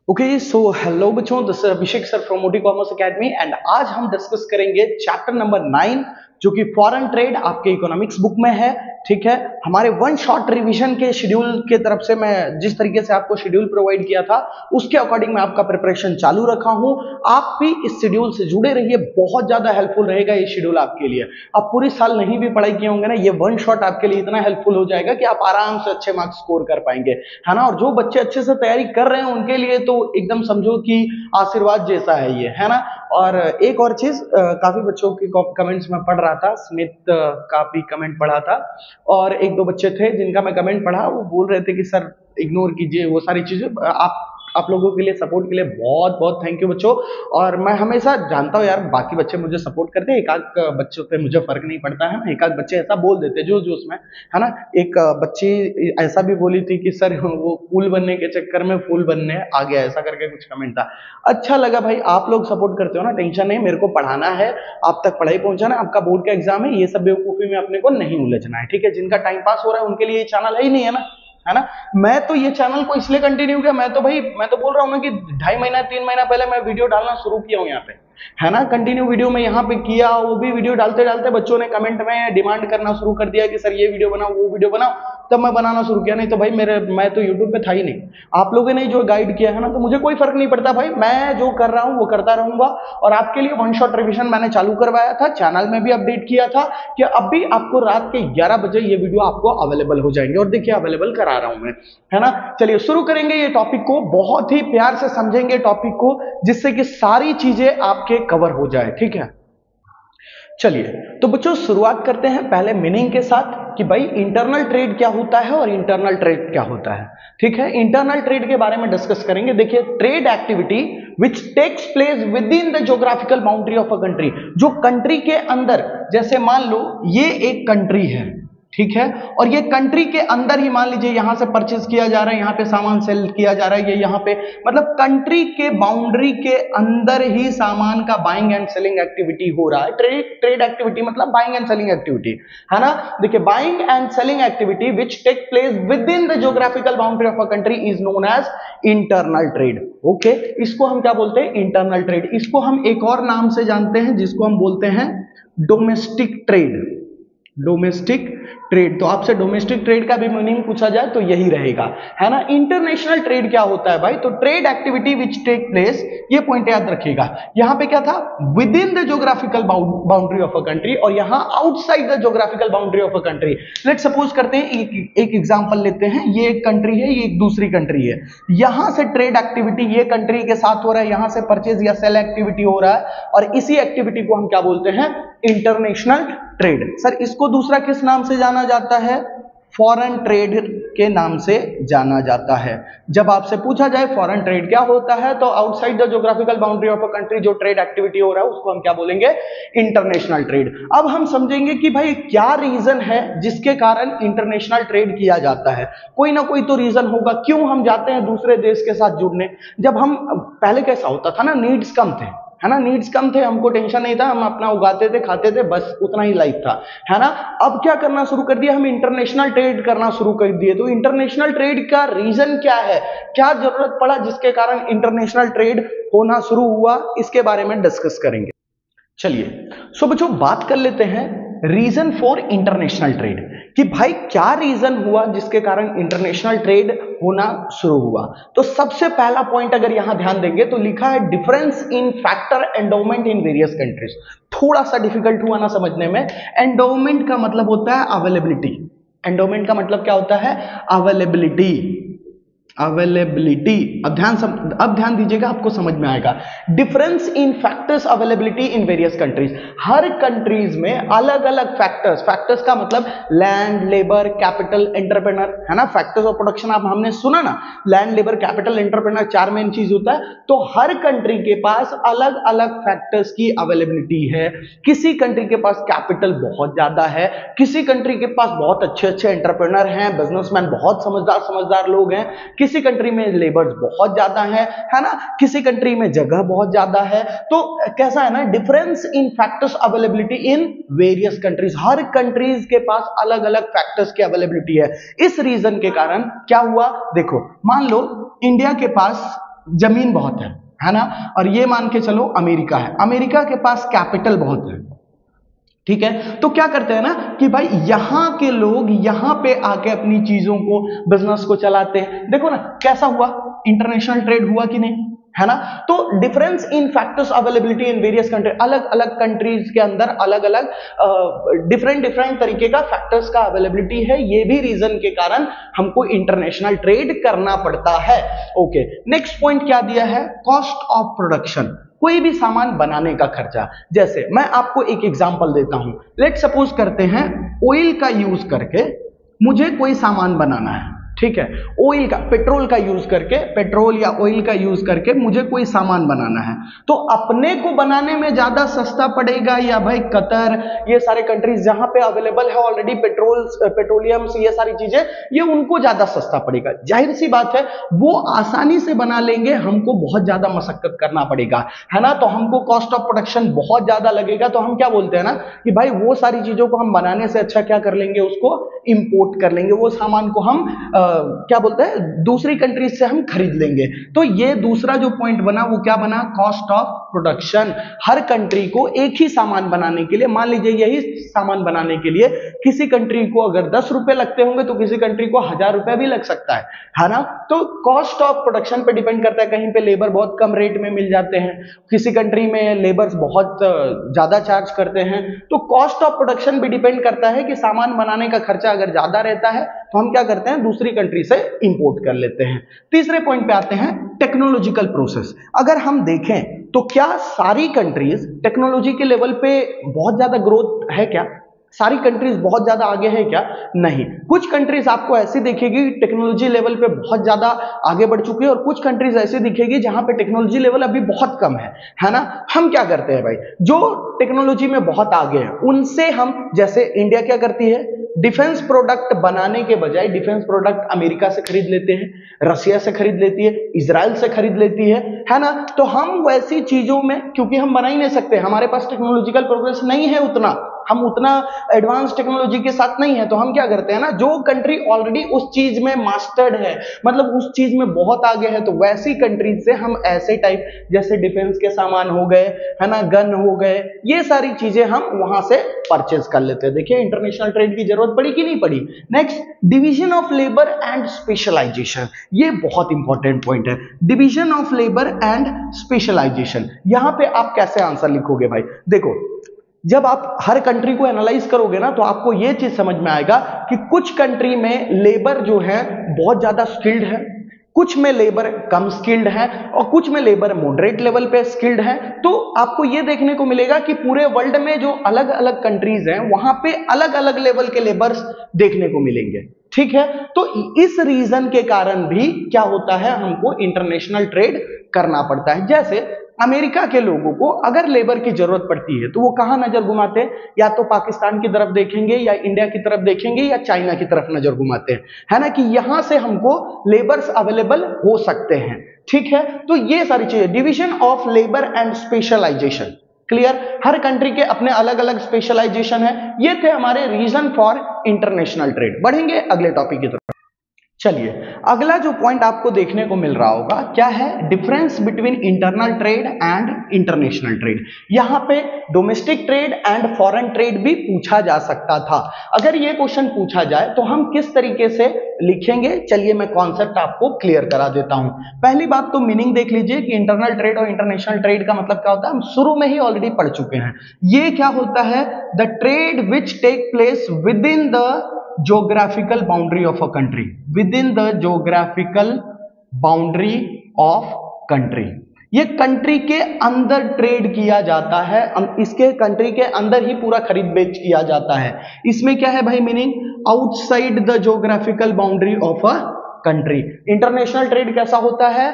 Okay so hello बच्चों, this is Abhishek sir from मोटी commerce academy and आज हम डिस्कस करेंगे चैप्टर नंबर 9 जो कि फॉरेन ट्रेड आपके इकोनॉमिक्स बुक में है। ठीक है, हमारे वन शॉट रिवीजन के शेड्यूल के तरफ से मैं जिस तरीके से आपको शेड्यूल प्रोवाइड किया था उसके अकॉर्डिंग मैं आपका प्रिपरेशन चालू रखा हूं। आप भी इस शेड्यूल से जुड़े रहिए, बहुत ज्यादा हेल्पफुल रहेगा ये शेड्यूल आपके लिए। आप पूरी साल नहीं भी पढ़ाई किए होंगे ना, ये वन शॉट आपके लिए इतना हेल्पफुल हो जाएगा कि आप आराम से अच्छे मार्क्स स्कोर कर पाएंगे, है ना। और जो बच्चे अच्छे से तैयारी कर रहे हैं उनके लिए तो एकदम समझो कि आशीर्वाद जैसा है ये, है ना। और एक और चीज, काफी बच्चों के कमेंट्स में पढ़ रहा था, स्मिथ का भी कमेंट पढ़ा था और एक दो बच्चे थे जिनका मैं कमेंट पढ़ा, वो बोल रहे थे कि सर इग्नोर कीजिए वो सारी चीजें। आप लोगों के लिए, सपोर्ट के लिए बहुत बहुत थैंक यू बच्चों। और मैं हमेशा जानता हूँ यार, बाकी बच्चे मुझे सपोर्ट करते हैं, एक आध बच्चों पे मुझे फर्क नहीं पड़ता है ना, एक आध बच्चे ऐसा बोल देते जो जो उसमें, है ना। एक बच्ची ऐसा भी बोली थी कि सर वो कूल बनने के चक्कर में फूल बनने आ गया, ऐसा करके कुछ कमेंट था। अच्छा लगा भाई, आप लोग सपोर्ट करते हो ना, टेंशन नहीं, मेरे को पढ़ाना है, आप तक पढ़ाई पहुंचाना, आपका बोर्ड का एग्जाम है, ये सब बेवकूफी में अपने को नहीं उलझना है। ठीक है, जिनका टाइम पास हो रहा है उनके लिए ये चैनल है ही नहीं, है ना, है ना। मैं तो ये चैनल को इसलिए कंटिन्यू किया, मैं तो बोल रहा हूँ ना कि 2.5 महीना 3 महीना पहले मैं वीडियो डालना शुरू किया हूँ यहाँ पे, है ना। कंटिन्यू वीडियो में यहाँ पे किया, वो भी वीडियो डालते डालते बच्चों ने कमेंट में डिमांड करना शुरू कर दिया कि सर ये वीडियो बनाओ वो वीडियो बनाओ, तब मैं बनाना शुरू किया। नहीं तो भाई मैं तो यूट्यूब पे था ही नहीं, आप लोगों ने जो गाइड किया है ना, तो मुझे कोई फर्क नहीं पड़ता भाई, मैं जो कर रहा हूँ वो करता रहूंगा। और आपके लिए वन शॉट रिविजन मैंने चालू करवाया था, चैनल में भी अपडेट किया था कि अभी आपको रात के 11 बजे ये वीडियो आपको अवेलेबल हो जाएंगे, और देखिए अवेलेबल करा रहा हूं मैं, है ना। चलिए शुरू करेंगे ये टॉपिक को, बहुत ही प्यार से समझेंगे टॉपिक को जिससे कि सारी चीजें आपके कवर हो जाए। ठीक है, चलिए तो बच्चों शुरुआत करते हैं पहले मीनिंग के साथ कि भाई इंटरनल ट्रेड क्या होता है और इंटरनल ट्रेड क्या होता है। ठीक है, इंटरनल ट्रेड के बारे में डिस्कस करेंगे। देखिए, trade activity which takes place within the geographical boundary of a country, जो कंट्री के अंदर, जैसे मान लो ये एक कंट्री है, ठीक है, और ये कंट्री के अंदर ही मान लीजिए यहां से परचेज किया जा रहा है, यहां पे सामान सेल किया जा रहा है, ये यहां पे मतलब कंट्री के बाउंड्री के अंदर ही सामान का बाइंग एंड सेलिंग एक्टिविटी हो रहा है। ट्रेड एक्टिविटी मतलब बाइंग एंड सेलिंग एक्टिविटी, है ना। देखिए, buying and selling activity which take place within the geographical boundary of a country is known as internal trade. Okay, इसको हम क्या बोलते हैं? Internal trade. इसको हम एक और नाम से जानते हैं जिसको हम बोलते हैं डोमेस्टिक ट्रेड। डोमेस्टिक ट्रेड, तो आपसे डोमेस्टिक ट्रेड का भी मीनिंग पूछा जाए तो यही रहेगा, है ना। इंटरनेशनल ट्रेड क्या होता है भाई? तो trade activity which take place, ये पॉइंट याद रखिएगा। यहां पे क्या था? Within the geographical boundary of a country, और यहां outside the geographical boundary of a country. Let suppose करते हैं, एक एग्जांपल लेते हैं, ये एक कंट्री है, ये एक दूसरी कंट्री है, यहां से ट्रेड एक्टिविटी ये कंट्री के साथ हो रहा है, यहां से परचेज या सेल एक्टिविटी हो रहा है, और इसी एक्टिविटी को हम क्या बोलते हैं? International trade. सर इसको दूसरा किस नाम से जाना जाता है? फॉरेन ट्रेड के नाम से जाना जाता है। जब आपसे पूछा जाए फॉरेन ट्रेड क्या होता है, तो outside the geographical boundary of a country जो ट्रेड एक्टिविटी हो रहा है उसको हम क्या बोलेंगे? International trade. अब हम समझेंगे कि भाई क्या रीजन है जिसके कारण इंटरनेशनल ट्रेड किया जाता है। कोई ना कोई तो रीजन होगा, क्यों हम जाते हैं दूसरे देश के साथ जुड़ने। जब हम पहले कैसा होता था ना, नीड्स कम थे, है ना, नीड्स कम थे, हमको टेंशन नहीं था, हम अपना उगाते थे, खाते थे, बस उतना ही लाइफ था, है ना। अब क्या करना शुरू कर दिया? हम इंटरनेशनल ट्रेड करना शुरू कर दिए। तो इंटरनेशनल ट्रेड का रीजन क्या है, क्या जरूरत पड़ा जिसके कारण इंटरनेशनल ट्रेड होना शुरू हुआ, इसके बारे में डिस्कस करेंगे। चलिए सो बच्चों बात कर लेते हैं रीजन फॉर इंटरनेशनल ट्रेड, कि भाई क्या रीजन हुआ जिसके कारण इंटरनेशनल ट्रेड होना शुरू हुआ। तो सबसे पहला पॉइंट अगर यहां ध्यान देंगे तो लिखा है difference in factor endowment in various countries. थोड़ा सा डिफिकल्ट हुआ ना समझने में। एंडोमेंट का मतलब होता है अवेलेबिलिटी। एंडोमेंट का मतलब क्या होता है? अवेलेबिलिटी। अवेलेबिलिटी। अब ध्यान दीजिएगा, आपको समझ में आएगा। Difference in factors availability in various countries. Her countries में अलग अलग फैक्टर्स, फैक्टर्स का मतलब लैंड, लेबर, कैपिटल, एंटरप्रेन्योर, है ना। फैक्टर्स ऑफ प्रोडक्शन आप हमने सुना ना, लैंड, लेबर, कैपिटल, एंटरप्रेन्योर, चार मेन चीज होता है। तो हर कंट्री के पास अलग अलग फैक्टर्स की अवेलेबिलिटी है। किसी कंट्री के पास कैपिटल बहुत ज्यादा है, किसी कंट्री के पास बहुत अच्छे अच्छे एंटरप्रेन्योर हैं, बिजनेसमैन बहुत समझदार समझदार लोग हैं, किसी कंट्री में लेबर्स बहुत ज्यादा है ना, किसी कंट्री में जगह बहुत ज्यादा है। तो कैसा है ना, difference in factors availability in various countries. Her countries के पास अलग अलग फैक्टर्स की अवेलेबिलिटी है। इस रीजन के कारण क्या हुआ, देखो मान लो इंडिया के पास जमीन बहुत है ना, और ये मान के चलो अमेरिका है, अमेरिका के पास कैपिटल बहुत है, ठीक है। तो क्या करते हैं ना कि भाई यहां के लोग यहां पे आके अपनी चीजों को, बिजनेस को चलाते हैं। देखो ना कैसा हुआ, इंटरनेशनल ट्रेड हुआ कि नहीं, है ना। तो difference in factors availability in various country, अलग अलग कंट्रीज के अंदर अलग अलग डिफरेंट तरीके का फैक्टर्स का अवेलेबिलिटी है, ये भी रीजन के कारण हमको इंटरनेशनल ट्रेड करना पड़ता है। ओके, नेक्स्ट पॉइंट क्या दिया है, कॉस्ट ऑफ प्रोडक्शन, कोई भी सामान बनाने का खर्चा। जैसे मैं आपको एक एग्जांपल देता हूं, लेट सपोज करते हैं ऑयल का यूज करके मुझे कोई सामान बनाना है, ठीक है, ऑयल का, पेट्रोल का यूज करके, पेट्रोल या ऑयल का यूज करके मुझे कोई सामान बनाना है, तो अपने को बनाने में ज्यादा सस्ता पड़ेगा या भाई कतर, ये सारे कंट्रीज जहां पे अवेलेबल है ऑलरेडी पेट्रोलियम ये सारी चीजें, ये उनको ज्यादा सस्ता पड़ेगा। जाहिर सी बात है वो आसानी से बना लेंगे, हमको बहुत ज्यादा मशक्कत करना पड़ेगा, है ना, तो हमको कॉस्ट ऑफ प्रोडक्शन बहुत ज्यादा लगेगा। तो हम क्या बोलते हैं ना कि भाई वो सारी चीजों को हम बनाने से अच्छा क्या कर लेंगे, उसको इंपोर्ट कर लेंगे, वो सामान को हम क्या बोलते हैं दूसरी कंट्रीज से हम खरीद लेंगे। तो ये दूसरा जो पॉइंट बना वो क्या बना, cost of production. Her country को एक ही सामान बनाने के लिए, मान लीजिए यही सामान बनाने के लिए किसी कंट्री को अगर 10 रुपए लगते होंगे तो किसी कंट्री को 1000 रुपए भी लग सकता है ना। तो कॉस्ट ऑफ प्रोडक्शन पे डिपेंड करता है, कहीं पे लेबर बहुत कम रेट में मिल जाते हैं, किसी कंट्री में लेबर बहुत ज्यादा चार्ज करते हैं। तो कॉस्ट ऑफ प्रोडक्शन भी डिपेंड करता है कि सामान बनाने का खर्चा अगर ज्यादा रहता है तो हम क्या करते हैं, दूसरी कंट्री से इंपोर्ट कर लेते हैं। तीसरे पॉइंट पे आते हैं, टेक्नोलॉजिकल प्रोसेस। अगर हम देखें तो क्या सारी कंट्रीज टेक्नोलॉजी के लेवल पे बहुत ज्यादा ग्रोथ है क्या, सारी कंट्रीज बहुत ज्यादा आगे है क्या, नहीं। कुछ कंट्रीज आपको ऐसी दिखेगी टेक्नोलॉजी लेवल पे बहुत ज्यादा आगे बढ़ चुकी है, और कुछ कंट्रीज ऐसी दिखेगी जहां पे टेक्नोलॉजी लेवल अभी बहुत कम है ना। हम क्या करते हैं भाई, जो टेक्नोलॉजी में बहुत आगे है उनसे हम, जैसे इंडिया क्या करती है, डिफेंस प्रोडक्ट बनाने के बजाय डिफेंस प्रोडक्ट अमेरिका से खरीद लेते हैं, रसिया से खरीद लेती है, इजराइल से खरीद लेती है ना। तो हम वैसी चीजों में, क्योंकि हम बना ही नहीं सकते, हमारे पास टेक्नोलॉजिकल प्रोग्रेस नहीं है उतना, हम उतना एडवांस टेक्नोलॉजी के साथ नहीं है, तो हम क्या करते हैं ना, जो कंट्री ऑलरेडी उस चीज में मास्टर्ड है, मतलब उस चीज में बहुत आगे है, तो वैसी कंट्रीज से हम ऐसे टाइप, जैसे डिफेंस के सामान हो गए, है ना, गन हो गए, ये सारी चीजें हम वहां से परचेज कर लेते हैं। देखिए इंटरनेशनल ट्रेड की जरूरत पड़ी कि नहीं पड़ी। Next, division of labour and specialisation, ये बहुत इंपॉर्टेंट पॉइंट है, division of labour and specialisation. यहां पे आप कैसे आंसर लिखोगे भाई, देखो जब आप हर कंट्री को एनालाइज करोगे ना तो आपको यह चीज समझ में आएगा कि कुछ कंट्री में लेबर जो है बहुत ज्यादा स्किल्ड है, कुछ में लेबर कम स्किल्ड है, और कुछ में लेबर मॉडरेट लेवल पे स्किल्ड है। तो आपको यह देखने को मिलेगा कि पूरे वर्ल्ड में जो अलग अलग कंट्रीज हैं वहां पे अलग अलग लेवल के लेबर्स देखने को मिलेंगे, ठीक है। तो इस रीजन के कारण भी क्या होता है, हमको इंटरनेशनल ट्रेड करना पड़ता है। जैसे अमेरिका के लोगों को अगर लेबर की जरूरत पड़ती है तो वो कहां नजर घुमाते हैं, या तो पाकिस्तान की तरफ देखेंगे, या इंडिया की तरफ देखेंगे, या चाइना की तरफ नजर घुमाते हैं, है ना, कि यहां से हमको लेबर्स अवेलेबल हो सकते हैं, ठीक है। तो ये सारी चीजें, division of labour and specialisation, clear. हर कंट्री के अपने अलग अलग स्पेशलाइजेशन है। ये थे हमारे रीजन फॉर इंटरनेशनल ट्रेड। बढ़ेंगे अगले टॉपिक की तरफ। चलिए अगला जो पॉइंट आपको देखने को मिल रहा होगा क्या है, difference between internal trade and international trade. यहां पे domestic trade and foreign trade भी पूछा जा सकता था। अगर ये क्वेश्चन पूछा जाए तो हम किस तरीके से लिखेंगे, चलिए मैं कॉन्सेप्ट आपको क्लियर करा देता हूं। पहली बात तो मीनिंग देख लीजिए कि इंटरनल ट्रेड और इंटरनेशनल ट्रेड का मतलब क्या होता है, हम शुरू में ही ऑलरेडी पढ़ चुके हैं। ये क्या होता है, the trade which take place within the geographical boundary of a country, within the geographical boundary of country। ये कंट्री के अंदर ट्रेड किया जाता है, इसके कंट्री के अंदर ही पूरा खरीद बेच किया जाता है। इसमें क्या है भाई meaning, outside the geographical boundary of a country. International trade कैसा होता है,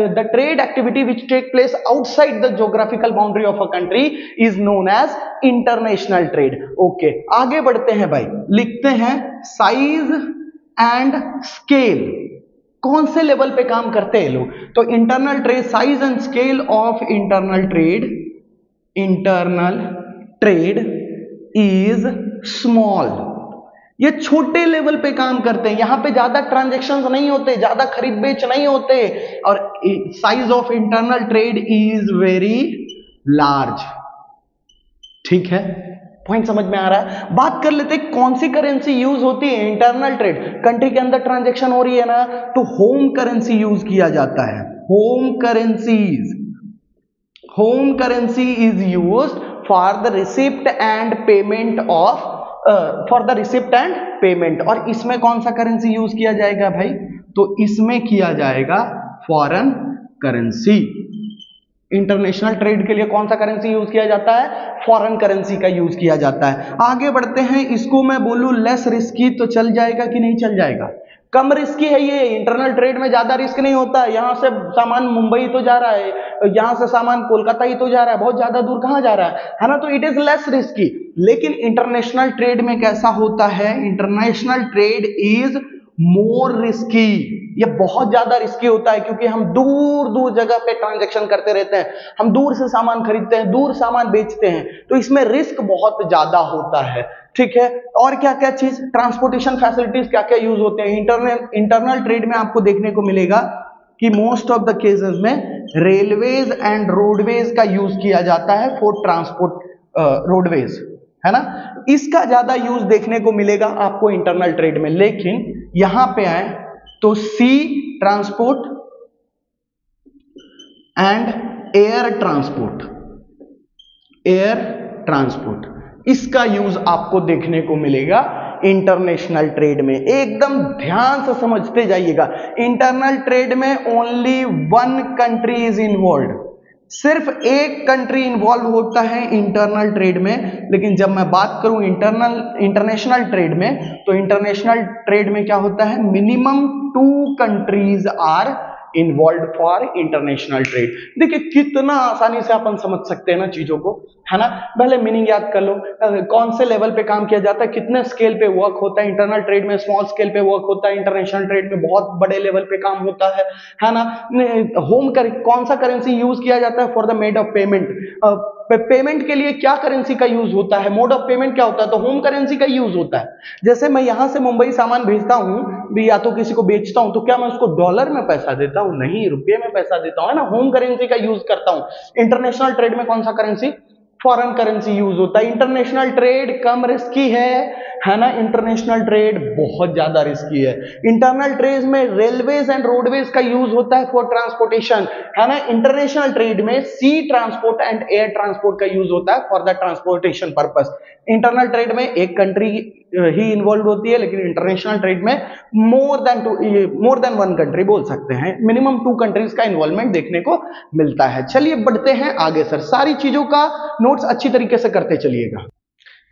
the trade activity which take place outside the geographical boundary of a country is known as international trade. Okay आगे बढ़ते हैं भाई, लिखते हैं साइज एंड स्केल, कौन से लेवल पे काम करते हैं लोग। तो internal trade, size and scale of internal trade, internal trade is small, ये छोटे लेवल पे काम करते हैं, यहां पे ज्यादा ट्रांजैक्शंस नहीं होते, ज्यादा खरीद बेच नहीं होते, और size of internal trade is very large. ठीक है, पॉइंट समझ में आ रहा है। बात कर लेते हैं कौन सी करेंसी यूज होती है इंटरनल ट्रेड, कंट्री के अंदर ट्रांजैक्शन हो रही है ना, तो होम करेंसी यूज किया जाता है। Home currency is used for the receipt and payment of और इसमें कौन सा करेंसी यूज किया जाएगा भाई, तो इसमें किया जाएगा फॉरेन करेंसी। इंटरनेशनल ट्रेड के लिए कौन सा करेंसी यूज किया जाता है, फॉरेन करेंसी का यूज किया जाता है। आगे बढ़ते हैं, इसको मैं बोलूं लेस रिस्की तो चल जाएगा कि नहीं चल जाएगा, कम रिस्की है ये। इंटरनल ट्रेड में ज्यादा रिस्क नहीं होता है, यहां से सामान मुंबई तो जा रहा है, यहां से सामान कोलकाता ही तो जा रहा है, बहुत ज्यादा दूर कहां जा रहा है ना, तो इट इज लेस रिस्की। लेकिन इंटरनेशनल ट्रेड में कैसा होता है, international trade is more risky, ये बहुत ज्यादा रिस्की होता है, क्योंकि हम दूर दूर जगह पे ट्रांजैक्शन करते रहते हैं, हम दूर से सामान खरीदते हैं, दूर सामान बेचते हैं, तो इसमें रिस्क बहुत ज्यादा होता है। ठीक है, और क्या क्या चीज, ट्रांसपोर्टेशन फैसिलिटीज क्या क्या यूज होते हैं इंटरनल ट्रेड में, आपको देखने को मिलेगा कि मोस्ट ऑफ द केसेस में रेलवेज एंड रोडवेज का यूज किया जाता है फॉर ट्रांसपोर्ट, रोडवेज है ना, इसका ज्यादा यूज देखने को मिलेगा आपको इंटरनल ट्रेड में। लेकिन यहां पे आए तो सी ट्रांसपोर्ट एंड एयर ट्रांसपोर्ट इसका यूज आपको देखने को मिलेगा इंटरनेशनल ट्रेड में। एकदम ध्यान से समझते जाइएगा, इंटरनल ट्रेड में only one country is involve, सिर्फ एक कंट्री इन्वॉल्व होता है इंटरनल ट्रेड में। लेकिन जब मैं बात करूं इंटरनेशनल ट्रेड में, तो इंटरनेशनल ट्रेड में क्या होता है, minimum 2 countries are involve for international trade. देखिए कितना आसानी से अपन समझ सकते हैं ना चीजों को, है ना। पहले मीनिंग याद कर लो, कौन से लेवल पे काम किया जाता है, कितने स्केल पे वर्क होता है। इंटरनल ट्रेड में स्मॉल स्केल पे वर्क होता है, इंटरनेशनल ट्रेड में बहुत बड़े लेवल पे काम होता है ना। कौन सा करेंसी यूज किया जाता है for the made of payment, payment के लिए क्या करेंसी का यूज होता है, मोड ऑफ पेमेंट क्या होता है, तो होम करेंसी का यूज होता है। जैसे मैं यहां से मुंबई सामान भेजता हूं या तो किसी को बेचता हूं, तो क्या मैं उसको डॉलर में पैसा देता हूं, नहीं, रुपये में पैसा देता हूं, है ना, होम करेंसी का यूज करता हूं। इंटरनेशनल ट्रेड में कौन सा करेंसी, फॉरेन करेंसी यूज होता है। इंटरनेशनल ट्रेड कम रिस्की है ना, इंटरनेशनल ट्रेड बहुत ज्यादा रिस्की है। इंटरनल ट्रेड में रेलवेज एंड रोडवेज का यूज होता है फॉर ट्रांसपोर्टेशन, है ना। इंटरनेशनल ट्रेड में सी ट्रांसपोर्ट एंड एयर ट्रांसपोर्ट का यूज होता है for the transportation purpose. Internal trade में एक कंट्री ही इन्वॉल्व होती है, लेकिन इंटरनेशनल ट्रेड में मोर देन वन कंट्री बोल सकते हैं, मिनिमम 2 कंट्रीज का इन्वॉल्वमेंट देखने को मिलता है। चलिए बढ़ते हैं आगे सर, सारी चीजों का नोट्स अच्छी तरीके से करते चलिएगा।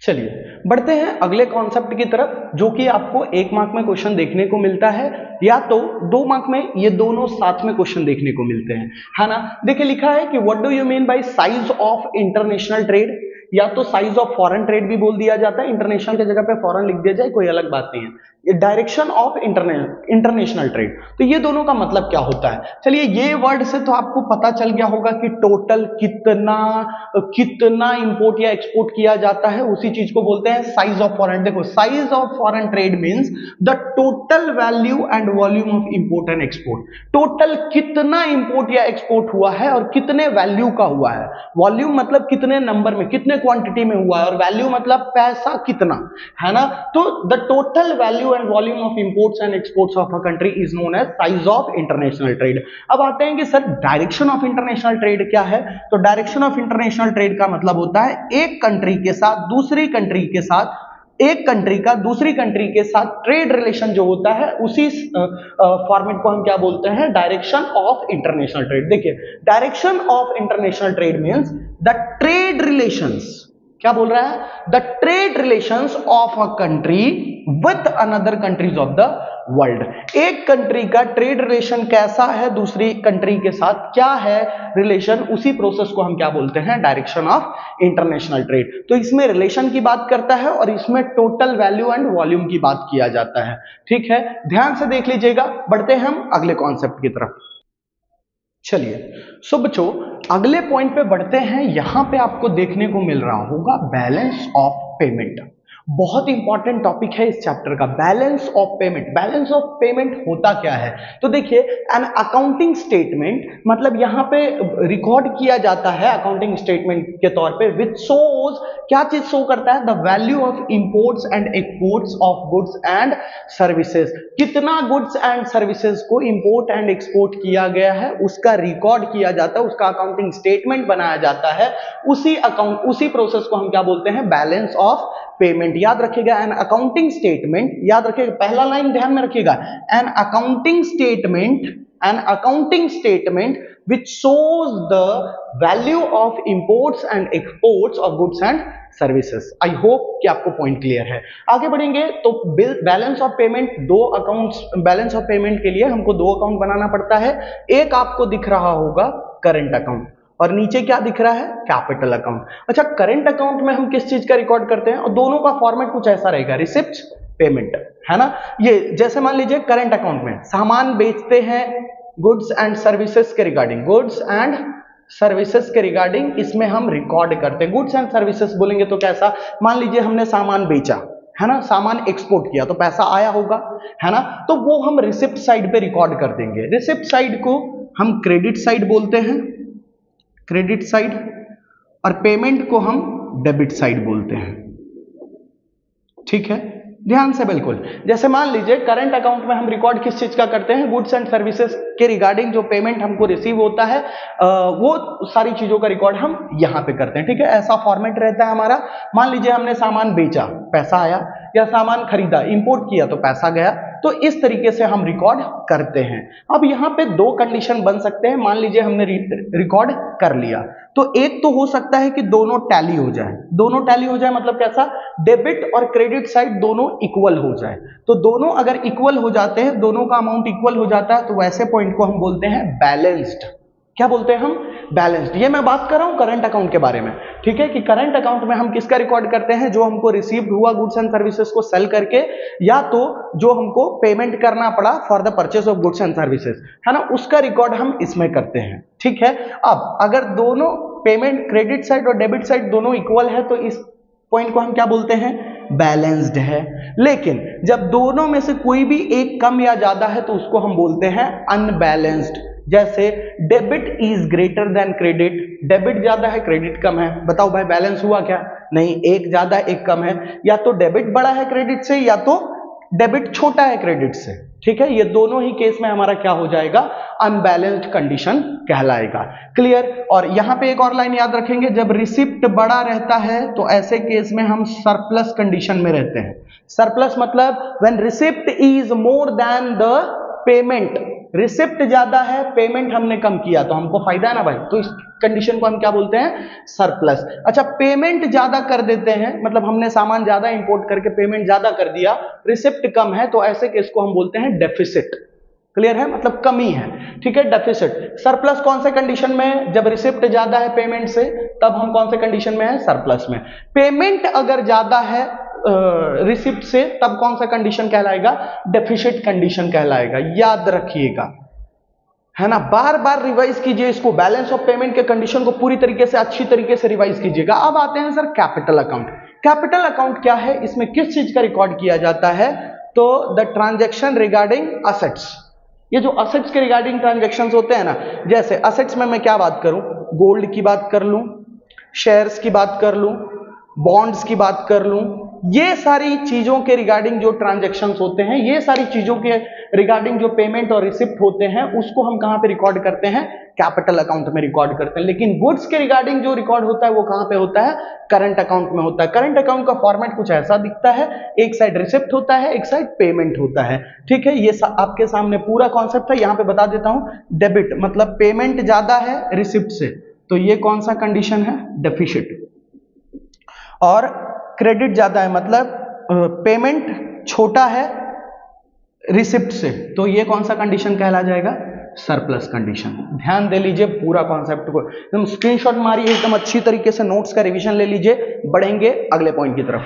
चलिए बढ़ते हैं अगले कॉन्सेप्ट की तरफ, जो कि आपको 1 मार्क में क्वेश्चन देखने को मिलता है, या तो 2 मार्क में, ये दोनों साथ में क्वेश्चन देखने को मिलते हैं, है ना। देखिए लिखा है कि what do you mean by size of international trade, या तो साइज ऑफ फॉरेन ट्रेड भी बोल दिया जाता है, इंटरनेशनल की जगह पे फॉरेन लिख दिया जाए कोई अलग बात नहीं है। डायरेक्शन ऑफ इंटरनेशनल ट्रेड, तो ये दोनों का मतलब क्या होता है। चलिए ये वर्ड से तो आपको पता चल गया होगा कि टोटल कितना इंपोर्ट या एक्सपोर्ट किया जाता है, उसी चीज को बोलते हैं साइज ऑफ फॉरेन। देखो size of foreign trade means the total value and volume of import and export, total कितना इंपोर्ट या एक्सपोर्ट हुआ है और कितने वैल्यू का हुआ है। वॉल्यूम मतलब कितने नंबर में, कितने क्वांटिटी में हुआ है, और वैल्यू मतलब पैसा कितना, है ना। तो the total value and volume of imports and exports of a country is known as size of international trade। अब आते हैं कि sir direction of international trade क्या है, तो डायरेक्शन ऑफ इंटरनेशनल ट्रेड का मतलब होता है एक कंट्री के साथ दूसरी कंट्री के साथ, एक कंट्री का दूसरी कंट्री के साथ ट्रेड रिलेशन जो होता है, उसी फॉर्मेट को हम क्या बोलते हैं, डायरेक्शन ऑफ इंटरनेशनल ट्रेड। देखिए direction of international trade means the trade relations, क्या बोल रहा है, the trade relations of a country with another countries of the world. एक कंट्री का ट्रेड रिलेशन कैसा है दूसरी कंट्री के साथ, क्या है रिलेशन, उसी प्रोसेस को हम क्या बोलते हैं, डायरेक्शन ऑफ इंटरनेशनल ट्रेड। तो इसमें रिलेशन की बात करता है और इसमें टोटल वैल्यू एंड वॉल्यूम की बात किया जाता है। ठीक है, ध्यान से देख लीजिएगा। बढ़ते हैं हम अगले कॉन्सेप्ट की तरफ। चलिए सो बच्चों अगले पॉइंट पे बढ़ते हैं। यहां पे आपको देखने को मिल रहा होगा बैलेंस ऑफ पेमेंट। बहुत इंपॉर्टेंट टॉपिक है इस चैप्टर का, balance of payment. Balance of payment होता क्या है? तो देखिए, एन अकाउंटिंग स्टेटमेंट मतलब यहां पे रिकॉर्ड किया जाता है अकाउंटिंग स्टेटमेंट के तौर पे, विच शोज, क्या चीज शो करता है? The value of imports and exports of goods and services. कितना गुड्स एंड सर्विसेज को इंपोर्ट एंड एक्सपोर्ट किया गया है उसका रिकॉर्ड किया जाता है, उसका अकाउंटिंग स्टेटमेंट बनाया जाता है। उसी प्रोसेस को हम क्या बोलते हैं? Balance of payment. याद रखिएगा, एन अकाउंटिंग स्टेटमेंट, याद रखिएगा पहला लाइन ध्यान में रखिएगा, an accounting statement which shows the value of imports and exports of goods and services. I hope कि आपको पॉइंट क्लियर है। आगे बढ़ेंगे तो बैलेंस ऑफ पेमेंट, दो अकाउंट्स, बैलेंस ऑफ पेमेंट के लिए हमको दो अकाउंट बनाना पड़ता है। एक आपको दिख रहा होगा करंट अकाउंट और नीचे क्या दिख रहा है? Capital account. अच्छा, करंट अकाउंट में हम किस चीज का रिकॉर्ड करते हैं? और दोनों का फॉर्मेट कुछ ऐसा रहेगा, रिसिप्ट पेमेंट, है ना। ये जैसे मान लीजिए करंट अकाउंट में सामान बेचते हैं गुड्स एंड सर्विसेज के रिगार्डिंग, गुड्स एंड सर्विसेज के रिगार्डिंग इसमें हम रिकॉर्ड करते हैं। गुड्स एंड सर्विसेज बोलेंगे तो कैसा? मान लीजिए हमने सामान बेचा, है ना, सामान एक्सपोर्ट किया तो पैसा आया होगा, है ना, तो वो हम रिसिप्ट साइड पे रिकॉर्ड कर देंगे। रिसिप्ट साइड को हम क्रेडिट साइड बोलते हैं, क्रेडिट साइड, और पेमेंट को हम डेबिट साइड बोलते हैं। ठीक है, ध्यान से बिल्कुल। जैसे मान लीजिए करंट अकाउंट में हम रिकॉर्ड किस चीज का करते हैं? गुड्स एंड सर्विसेज के रिगार्डिंग जो पेमेंट हमको रिसीव होता है वो सारी चीजों का रिकॉर्ड हम यहां पे करते हैं। ठीक है, ऐसा फॉर्मेट रहता है हमारा। मान लीजिए हमने सामान बेचा, पैसा आया, या सामान खरीदा, इंपोर्ट किया तो पैसा गया, तो इस तरीके से हम रिकॉर्ड करते हैं। अब यहाँ पे दो कंडीशन बन सकते हैं। मान लीजिए हमने रिकॉर्ड कर लिया, तो एक तो हो सकता है कि दोनों टैली हो जाए। दोनों टैली हो जाए मतलब कैसा? डेबिट और क्रेडिट साइड दोनों इक्वल हो जाए। तो दोनों अगर इक्वल हो जाते हैं, दोनों का अमाउंट इक्वल हो जाता है, तो वैसे पॉइंट को हम बोलते हैं बैलेंस्ड। क्या बोलते हैं हम? बैलेंस्ड। ये मैं बात कर रहा हूं करंट अकाउंट के बारे में। ठीक है, कि करंट अकाउंट में हम किसका रिकॉर्ड करते हैं? जो हमको रिसीव हुआ गुड्स एंड सर्विसेज को सेल करके, या तो जो हमको पेमेंट करना पड़ा for the purchase of goods and services, है ना, उसका रिकॉर्ड हम इसमें करते हैं। ठीक है, अब अगर दोनों पेमेंट, क्रेडिट साइड और डेबिट साइड दोनों इक्वल है तो इस पॉइंट को हम क्या बोलते हैं? बैलेंस्ड है। लेकिन जब दोनों में से कोई भी एक कम या ज्यादा है तो उसको हम बोलते हैं अनबैलेंस्ड। जैसे debit is greater than credit, debit ज्यादा है क्रेडिट कम है, बताओ भाई बैलेंस हुआ क्या? नहीं, एक ज्यादा एक कम है, या तो डेबिट बड़ा है क्रेडिट से या तो डेबिट छोटा है क्रेडिट से। ठीक है, ये दोनों ही केस में हमारा क्या हो जाएगा? अनबैलेंस्ड कंडीशन कहलाएगा। क्लियर। और यहां पे एक और लाइन याद रखेंगे, जब रिसिप्ट बड़ा रहता है तो ऐसे केस में हम सरप्लस कंडीशन में रहते हैं। सरप्लस मतलब when receipt is more than the payment, receipt ज्यादा है, पेमेंट हमने कम किया तो हमको फायदा है ना भाई, तो इस कंडीशन को हम क्या बोलते हैं? सरप्लस। अच्छा, पेमेंट ज्यादा कर देते हैं, मतलब हमने सामान ज्यादा इंपोर्ट करके पेमेंट ज्यादा कर दिया, रिसिप्ट कम है, तो ऐसे केस को हम बोलते हैं डेफिसिट। क्लियर है, मतलब कमी है। ठीक है, डेफिसिट। सरप्लस कौन से कंडीशन में? जब रिसिप्ट ज्यादा है पेमेंट से, तब हम कौन से कंडीशन में है? सरप्लस में। पेमेंट अगर ज्यादा है रिसिप्ट से, तब कौन सा कंडीशन कहलाएगा? डेफिसिट कंडीशन कहलाएगा। याद रखिएगा, है ना, बार बार रिवाइज कीजिए इसको। बैलेंस ऑफ पेमेंट के कंडीशन को पूरी तरीके से, अच्छी तरीके से रिवाइज कीजिएगा। अब आते हैं sir capital account. Capital account क्या है? इसमें किस चीज का रिकॉर्ड किया जाता है? तो द ट्रांजैक्शन रिगार्डिंग असेट्स। ये जो असेट्स के रिगार्डिंग ट्रांजैक्शंस होते हैं ना, जैसे असेट्स में मैं क्या बात करूं? गोल्ड की बात कर लूं, शेयर्स की बात कर लूं, बॉन्ड्स की बात कर लूं, ये सारी चीजों के रिगार्डिंग जो ट्रांजैक्शंस होते हैं, ये सारी चीजों के रिगार्डिंग जो पेमेंट और रिसिप्ट होते हैं, उसको हम कहां पे रिकॉर्ड करते हैं? कैपिटल अकाउंट में रिकॉर्ड करते हैं। लेकिन गुड्स के रिगार्डिंग जो रिकॉर्ड होता है वो कहां पे होता है? करंट अकाउंट में होता है। करंट अकाउंट का फॉर्मेट कुछ ऐसा दिखता है, एक साइड रिसिप्ट होता है, एक साइड पेमेंट होता है। ठीक है, ये आपके सामने पूरा कॉन्सेप्ट है। यहां पे बता देता हूं, डेबिट मतलब पेमेंट ज्यादा है रिसिप्ट से, तो ये कौन सा कंडीशन है? डेफिसिट। और क्रेडिट ज्यादा है मतलब पेमेंट छोटा है रिसिप्ट से, तो ये कौन सा कंडीशन कहला जाएगा? Surplus condition. ध्यान दे लीजिए पूरा कॉन्सेप्ट को, एकदम स्क्रीनशॉट मारिए, एकदम अच्छी तरीके से नोट्स का रिवीजन ले लीजिए। बढ़ेंगे अगले पॉइंट की तरफ।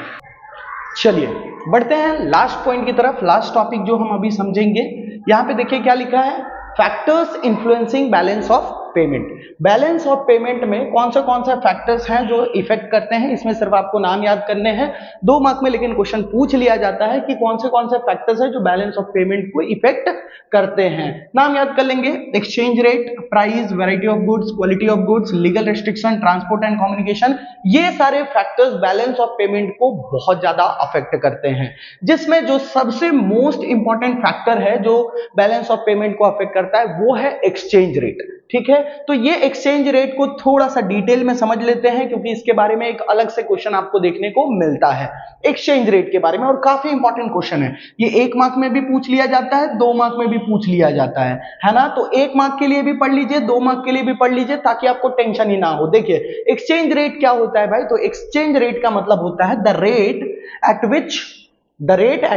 चलिए बढ़ते हैं लास्ट पॉइंट की तरफ। लास्ट टॉपिक जो हम अभी समझेंगे, यहां पे देखिए क्या लिखा है? Factors influencing balance of payment. Balance of payment में कौन से फैक्टर्स हैं जो इफेक्ट करते हैं, इसमें सिर्फ आपको नाम याद करने हैं 2 मार्क में, लेकिन क्वेश्चन पूछ लिया जाता है कि कौन से फैक्टर्स हैं जो बैलेंस ऑफ पेमेंट को इफेक्ट करते हैं। नाम याद कर लेंगे, exchange rate, price, variety of goods, quality of goods, legal restriction, transport and communication, ये सारे फैक्टर्स बैलेंस ऑफ पेमेंट को बहुत ज्यादा अफेक्ट करते हैं। जिसमें जो सबसे मोस्ट इंपॉर्टेंट फैक्टर है जो बैलेंस ऑफ पेमेंट को अफेक्ट करता है वो है एक्सचेंज रेट। ठीक है, तो ये एक्सचेंज रेट को थोड़ा सा डिटेल में समझ लेते हैं क्योंकि इसके बारे में एक अलग से क्वेश्चन आपको देखने को मिलता है एक्सचेंज रेट के बारे में, और काफी इंपॉर्टेंट क्वेश्चन है ये। 1 मार्क में भी पूछ लिया जाता है, 2 मार्क में भी पूछ लिया जाता है ना। तो 1 मार्क के लिए भी पढ़ लीजिए, 2 मार्क के लिए भी पढ़ लीजिए ताकि आपको टेंशन ही ना हो। देखिए एक्सचेंज रेट क्या होता है भाई, तो एक्सचेंज रेट का मतलब होता है the rate at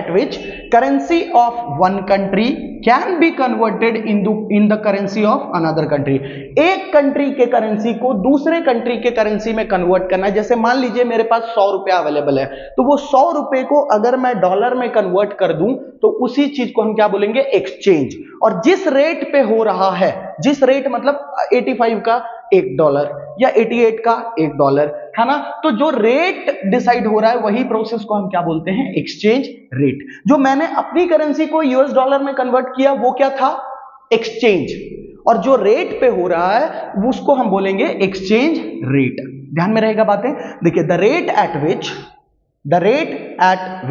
which currency of one country can be converted in the currency of another country। एक कंट्री के करेंसी को दूसरे कंट्री के करेंसी में कन्वर्ट करना है। जैसे मान लीजिए मेरे पास 100 रुपया अवेलेबल है, तो वो 100 रुपए को अगर मैं डॉलर में कन्वर्ट कर दूं तो उसी चीज को हम क्या बोलेंगे, एक्सचेंज। और जिस रेट पे हो रहा है, जिस रेट मतलब 85 का $1 या 88 का $1, है ना, तो जो रेट डिसाइड हो रहा है वही प्रोसेस को हम क्या बोलते हैं, एक्सचेंज रेट। जो मैंने अपनी करेंसी को यूएस डॉलर में कन्वर्ट किया वो क्या था, एक्सचेंज, और जो रेट पे हो रहा है उसको हम बोलेंगे एक्सचेंज रेट। ध्यान में रहेगा बातें। देखिए the rate at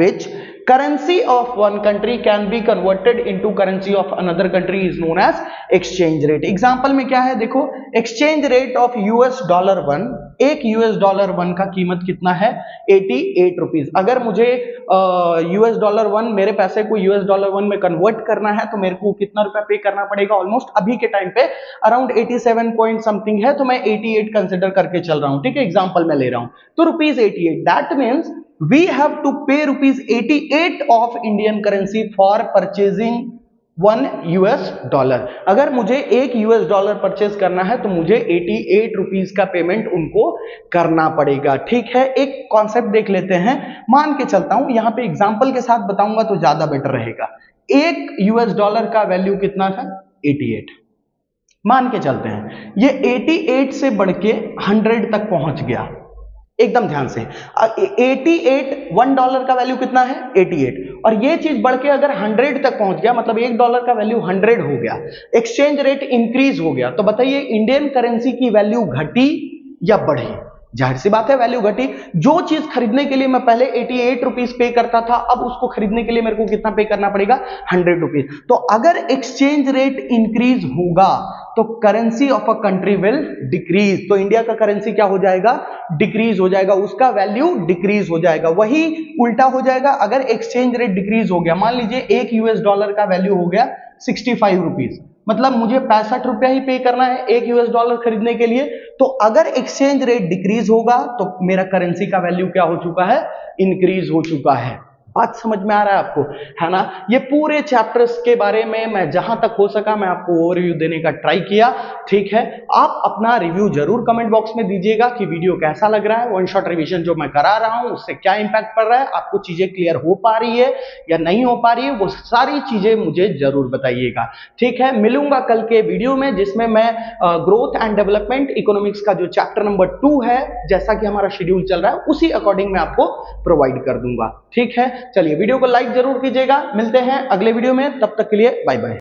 which currency of one country can be converted into currency of another country is known as exchange rate। Example में क्या है, देखो एक्सचेंज रेट ऑफ $1, एक $1 का कीमत कितना है, 88 रुपीज। अगर मुझे $1 मेरे पैसे को $1 में कन्वर्ट करना है तो मेरे को कितना रुपया पे करना पड़ेगा, ऑलमोस्ट अभी के टाइम पे अराउंड 87 पॉइंट समथिंग है, तो मैं 88 कंसिडर करके चल रहा हूं। ठीक है, एग्जांपल में ले रहा हूं, तो ₹88, that means we have to pay ₹88 of Indian currency for purchasing $1। अगर मुझे $1 परचेज करना है तो मुझे 88 रुपीज का पेमेंट उनको करना पड़ेगा। ठीक है, एक कॉन्सेप्ट देख लेते हैं। मान के चलता हूं, यहां पे एग्जांपल के साथ बताऊंगा तो ज्यादा बेटर रहेगा। $1 का वैल्यू कितना था, 88। मान के चलते हैं ये 88 से बढ़ के 100 तक पहुंच गया। एकदम ध्यान से, 88 $1 का वैल्यू कितना है, 88, और ये चीज बढ़ के अगर 100 तक पहुंच गया, मतलब $1 का वैल्यू 100 हो गया, एक्सचेंज रेट इंक्रीज हो गया, तो बताइए इंडियन करेंसी की वैल्यू घटी या बढ़ी? जाहिर सी बात है वैल्यू घटी। जो चीज खरीदने के लिए मैं पहले 88 रुपीज पे करता था, अब उसको खरीदने के लिए मेरे को कितना पे करना पड़ेगा, 100 रुपीज। तो अगर एक्सचेंज रेट इंक्रीज होगा तो currency of a country will decrease, तो इंडिया का करेंसी क्या हो जाएगा, डिक्रीज हो जाएगा, उसका वैल्यू डिक्रीज हो जाएगा। वही उल्टा हो जाएगा अगर एक्सचेंज रेट डिक्रीज हो गया। मान लीजिए $1 का वैल्यू हो गया 65 रुपीज, मतलब मुझे 65 रुपया ही पे करना है $1 खरीदने के लिए। तो अगर एक्सचेंज रेट डिक्रीज होगा तो मेरा करेंसी का वैल्यू क्या हो चुका है, इंक्रीज हो चुका है। बात समझ में आ रहा है आपको, है ना। ये पूरे चैप्टर्स के बारे में मैं जहां तक हो सका मैं आपको ओवरव्यू देने का ट्राई किया। ठीक है, आप अपना रिव्यू जरूर कमेंट बॉक्स में दीजिएगा कि वीडियो कैसा लग रहा है, वन शॉट रिवीजन जो मैं करा रहा हूं उससे क्या इंपैक्ट पड़ रहा है, आपको चीजें क्लियर हो पा रही है या नहीं हो पा रही है, वो सारी चीजें मुझे जरूर बताइएगा। ठीक है, मिलूंगा कल के वीडियो में जिसमें मैं ग्रोथ एंड डेवलपमेंट इकोनॉमिक्स का जो चैप्टर नंबर 2 है, जैसा कि हमारा शेड्यूल चल रहा है उसी अकॉर्डिंग मैं आपको प्रोवाइड कर दूंगा। ठीक है, चलिए वीडियो को लाइक जरूर कीजिएगा। मिलते हैं अगले वीडियो में, तब तक के लिए बाय बाय।